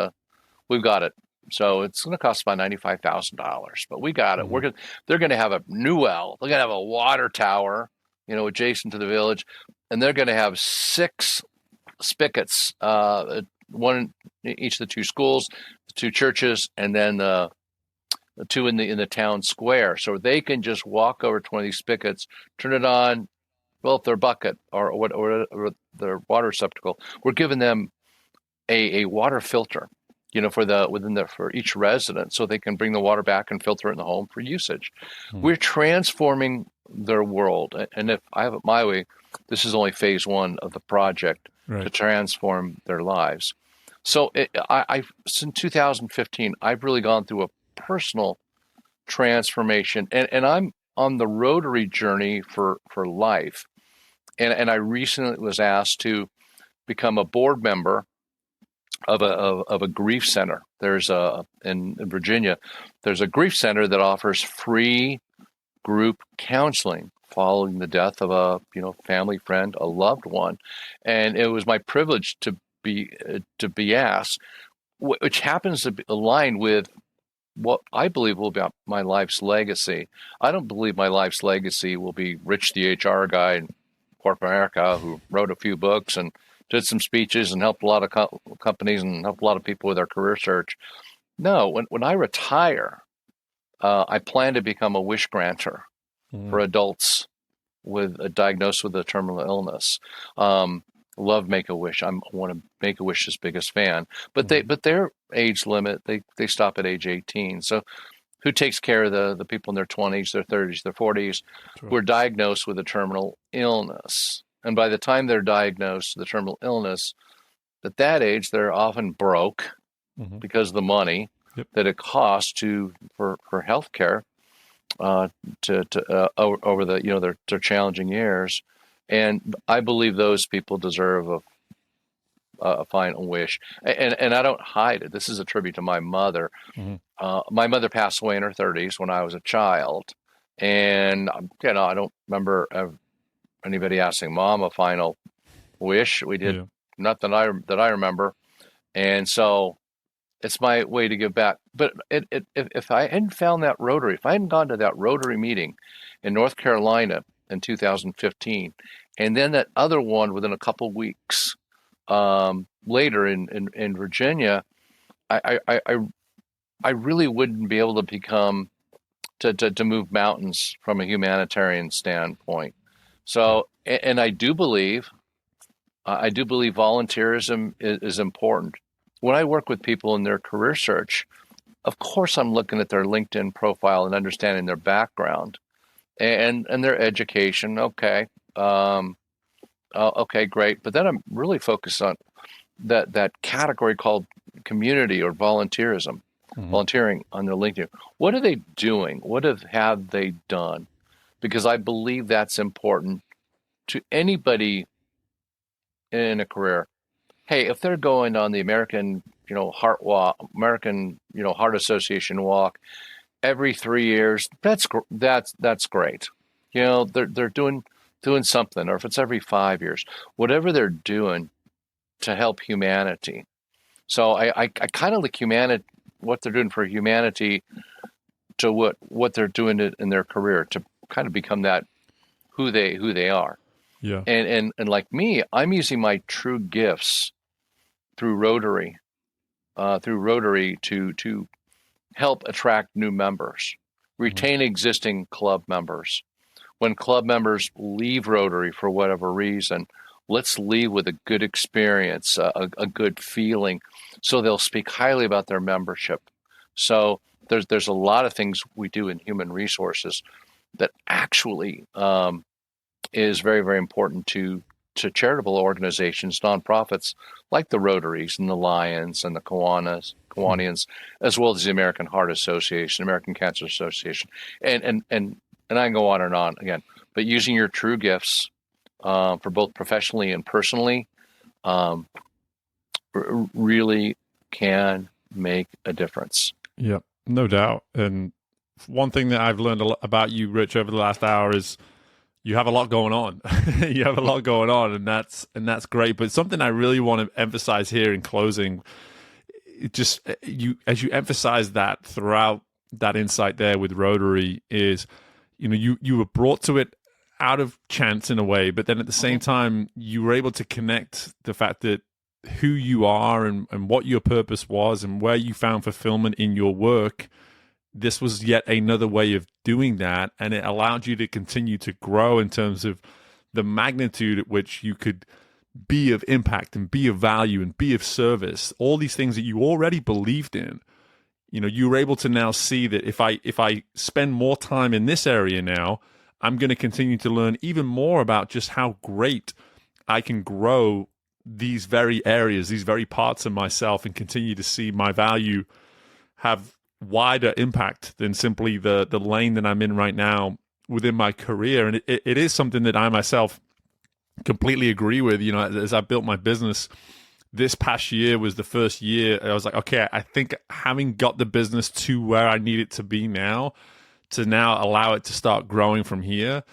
it. So it's going to cost about $95,000, but we got it. They're going to have a new well. They're going to have a water tower, adjacent to the village, and they're going to have 6 spigots, one in each of the 2 schools, the 2 churches, and then the 2 in the town square. So they can just walk over to one of these spigots, turn it on, fill up their bucket or their water receptacle. We're giving them a water filter, for each resident, so they can bring the water back and filter it in the home for usage. We're transforming their world, and if I have it my way, this is only phase 1 of the project to transform their lives. So since 2015, I've really gone through a personal transformation, and I'm on the Rotary journey for life. And I recently was asked to become a board member of a grief center. There's in Virginia, there's a grief center that offers free group counseling following the death of a family friend, a loved one, and it was my privilege to be asked, which happens to align with what I believe will be my life's legacy. I don't believe my life's legacy will be Rich the HR guy in corporate America who wrote a few books and did some speeches and helped a lot of companies and helped a lot of people with their career search. No, when I retire, I plan to become a wish granter for adults diagnosed with a terminal illness. Love Make-A-Wish. I'm one of Make-A-Wish's biggest fan. But their age limit, they stop at age 18. So who takes care of the people in their 20s, their 30s, their 40s who are diagnosed with a terminal illness? And by the time they're diagnosed with a terminal illness, at that age, they're often broke because of the money that it costs for healthcare over their challenging years. And I believe those people deserve a final wish. And I don't hide it. This is a tribute to my mother. My mother passed away in her 30s when I was a child. And, I don't remember anybody asking Mom a final wish. We did nothing that I remember. And so it's my way to give back. But if I hadn't found that Rotary, if I hadn't gone to that Rotary meeting in North Carolina in 2015, and then that other one within a couple weeks later in Virginia, I really wouldn't be able to become to move mountains from a humanitarian standpoint. So, and I do believe volunteerism is important. When I work with people in their career search, of course I'm looking at their LinkedIn profile and understanding their background and their education. Okay. Okay, great. But then I'm really focused on that category called community or volunteerism, volunteering on their LinkedIn. What are they doing? What have they done? Because I believe that's important to anybody in a career. Hey, if they're going on the American, Heart Walk, American, Heart Association walk every 3 years, that's great. They're doing something, or if it's every 5 years, whatever they're doing to help humanity. So I kind of like what they're doing for humanity to what they're doing in their career to kind of become that who they are. Yeah. And like me, I'm using my true gifts through Rotary to help attract new members, retain existing club members. When club members leave Rotary for whatever reason, let's leave with a good experience, a good feeling, so they'll speak highly about their membership. So there's a lot of things we do in human resources that actually is very, very important to charitable organizations, nonprofits like the Rotaries and the Lions and the Kiwanians, as well as the American Heart Association, American Cancer Association, and I can go on and on again. But using your true gifts for both professionally and personally really can make a difference. Yeah, no doubt. And one thing that I've learned about you, Rich, over the last hour is you have a lot going on. You have a lot going on, and that's great. But something I really want to emphasize here in closing, as you emphasize that throughout that insight there with Rotary is, you were brought to it out of chance in a way, but then at the same time, you were able to connect the fact that who you are and what your purpose was and where you found fulfillment in your work. This was yet another way of doing that, and it allowed you to continue to grow in terms of the magnitude at which you could be of impact and be of value and be of service. All these things that you already believed in, you were able to now see that if I spend more time in this area now, I'm going to continue to learn even more about just how great I can grow these very areas, these very parts of myself, and continue to see my value have wider impact than simply the lane that I'm in right now within my career. And it is something that I myself completely agree with. As I built my business, this past year was the first year I was like, okay, I think having got the business to where I need it to be now, to now allow it to start growing from here,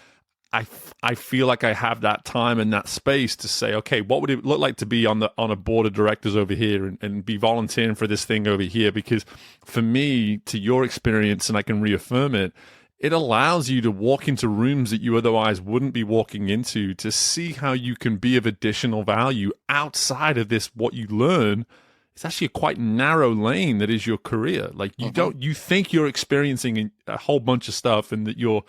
I feel like I have that time and that space to say, okay, what would it look like to be on a board of directors over here and be volunteering for this thing over here? Because for me, to your experience, and I can reaffirm it, it allows you to walk into rooms that you otherwise wouldn't be walking into, to see how you can be of additional value outside of this. What you learn, it's actually a quite narrow lane that is your career. Like you think you're experiencing a whole bunch of stuff and that you're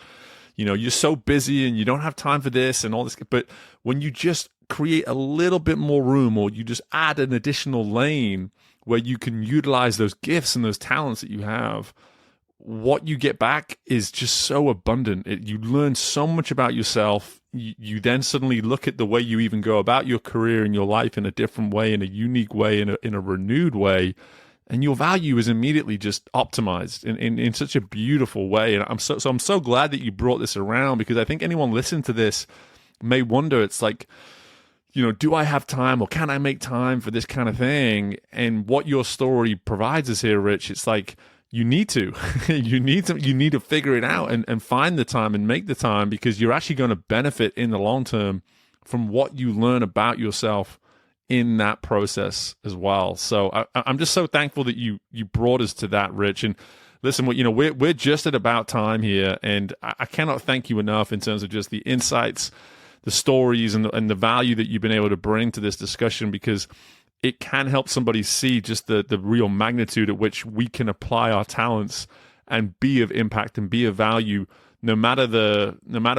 so busy and you don't have time for this and all this. But when you just create a little bit more room, or you just add an additional lane where you can utilize those gifts and those talents that you have, what you get back is just so abundant. You learn so much about yourself. You then suddenly look at the way you even go about your career and your life in a different way, in a unique way, in a renewed way. And your value is immediately just optimized in such a beautiful way. And I'm so glad that you brought this around, because I think anyone listening to this may wonder, it's like, do I have time, or can I make time for this kind of thing? And what your story provides us here, Rich, it's like, you need to figure it out and find the time and make the time, because you're actually going to benefit in the long term from what you learn about yourself in that process as well. So I'm just so thankful that you brought us to that, Rich. And listen, we're just at about time here, and I cannot thank you enough in terms of just the insights, the stories, and the value that you've been able to bring to this discussion, because it can help somebody see just the real magnitude at which we can apply our talents and be of impact and be of value, no matter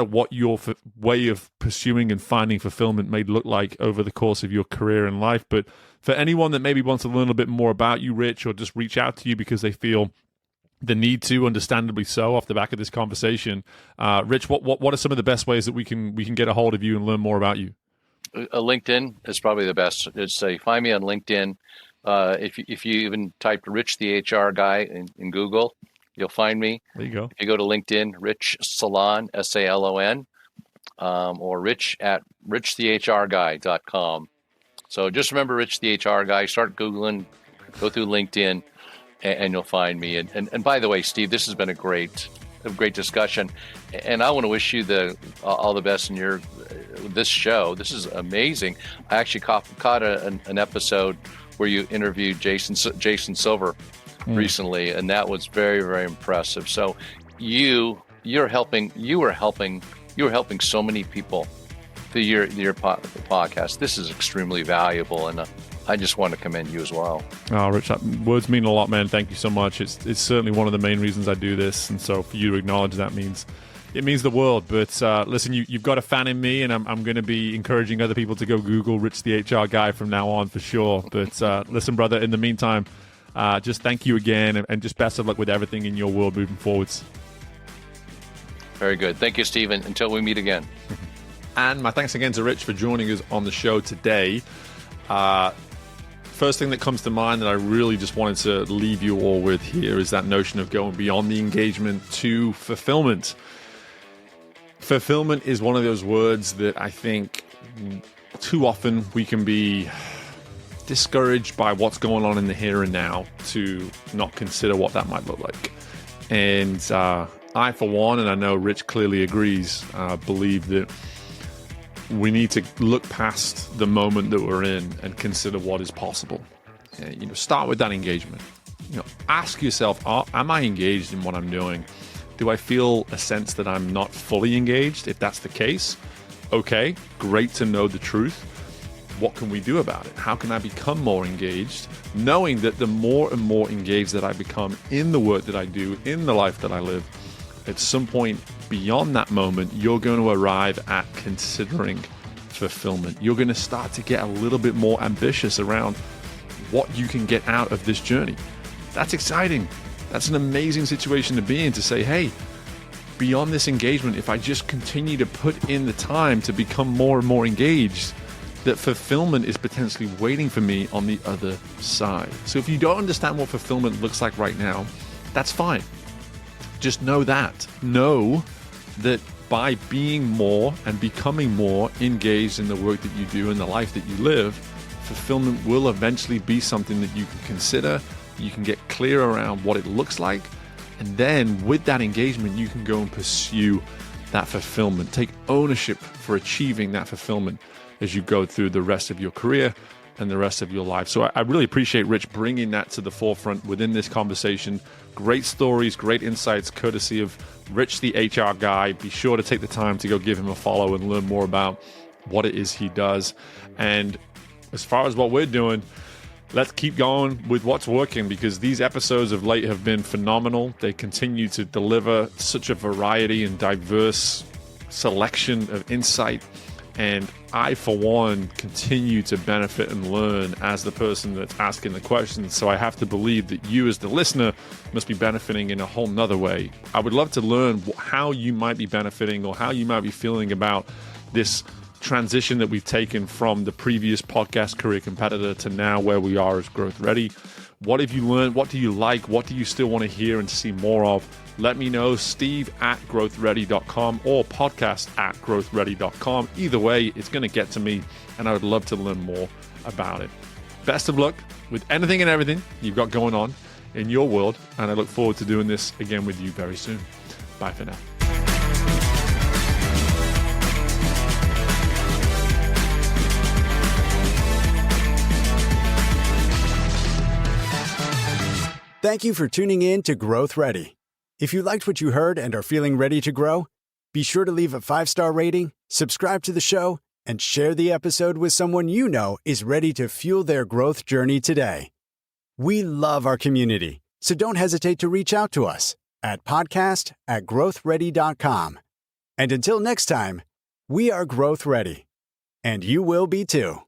what your way of pursuing and finding fulfillment may look like over the course of your career and life. But for anyone that maybe wants to learn a bit more about you, Rich, or just reach out to you because they feel the need to, understandably so, off the back of this conversation, Rich, what are some of the best ways that we can get a hold of you and learn more about you? LinkedIn is probably the best. It's find me on LinkedIn. If you even type Rich the HR guy in Google, you'll find me. There you go. If you go to LinkedIn, Rich Salon, Salon, or Rich at richthehrguy.com. So just remember Rich the HR guy. Start Googling, go through LinkedIn, and you'll find me. And by the way, Steve, this has been a great discussion, and I want to wish you all the best in this show. This is amazing. I actually caught an episode where you interviewed Jason Silver recently, and that was very, very impressive. So you were helping so many people through your podcast. This is extremely valuable, and I just want to commend you as well. Oh, Rich, words mean a lot, man. Thank you so much. It's certainly one of the main reasons I do this, and so for you to acknowledge that means the world. But listen, you've got a fan in me, and I'm going to be encouraging other people to go Google Rich the HR guy from now on for sure. But listen, brother, in the meantime, just thank you again, and just best of luck with everything in your world moving forwards. Very good. Thank you, Stephen. Until we meet again. And my thanks again to Rich for joining us on the show today. First thing that comes to mind that I really just wanted to leave you all with here is that notion of going beyond the engagement to fulfillment. Fulfillment is one of those words that I think too often we can be discouraged by what's going on in the here and now to not consider what that might look like. And I, for one, and I know Rich clearly agrees, believe that we need to look past the moment that we're in and consider what is possible. Start with that engagement. Ask yourself, am I engaged in what I'm doing? Do I feel a sense that I'm not fully engaged? If that's the case, okay, great to know the truth. What can we do about it? How can I become more engaged? Knowing that the more and more engaged that I become in the work that I do, in the life that I live, at some point beyond that moment, you're going to arrive at considering fulfillment. You're going to start to get a little bit more ambitious around what you can get out of this journey. That's exciting. That's an amazing situation to be in, to say, hey, beyond this engagement, if I just continue to put in the time to become more and more engaged, that fulfillment is potentially waiting for me on the other side. So if you don't understand what fulfillment looks like right now, that's fine. Just know that. Know that by being more and becoming more engaged in the work that you do and the life that you live, fulfillment will eventually be something that you can consider. You can get clear around what it looks like. And then with that engagement, you can go and pursue that fulfillment. Take ownership for achieving that fulfillment as you go through the rest of your career and the rest of your life. So I really appreciate Rich bringing that to the forefront within this conversation. Great stories, great insights, courtesy of Rich, the HR guy. Be sure to take the time to go give him a follow and learn more about what it is he does. And as far as what we're doing, let's keep going with what's working, because these episodes of late have been phenomenal. They continue to deliver such a variety and diverse selection of insight. And I, for one, continue to benefit and learn as the person that's asking the questions. So I have to believe that you, as the listener, must be benefiting in a whole nother way. I would love to learn how you might be benefiting or how you might be feeling about this transition that we've taken from the previous podcast Career Competitor to now where we are as Growth Ready. What have you learned? What do you like? What do you still want to hear and see more of? Let me know, steve@growthready.com or podcast@growthready.com. Either way, it's going to get to me, and I would love to learn more about it. Best of luck with anything and everything you've got going on in your world, and I look forward to doing this again with you very soon. Bye for now. Thank you for tuning in to Growth Ready. If you liked what you heard and are feeling ready to grow, be sure to leave a 5-star rating, subscribe to the show, and share the episode with someone you know is ready to fuel their growth journey today. We love our community, so don't hesitate to reach out to us at podcast@growthready.com. And until next time, we are Growth Ready, and you will be too.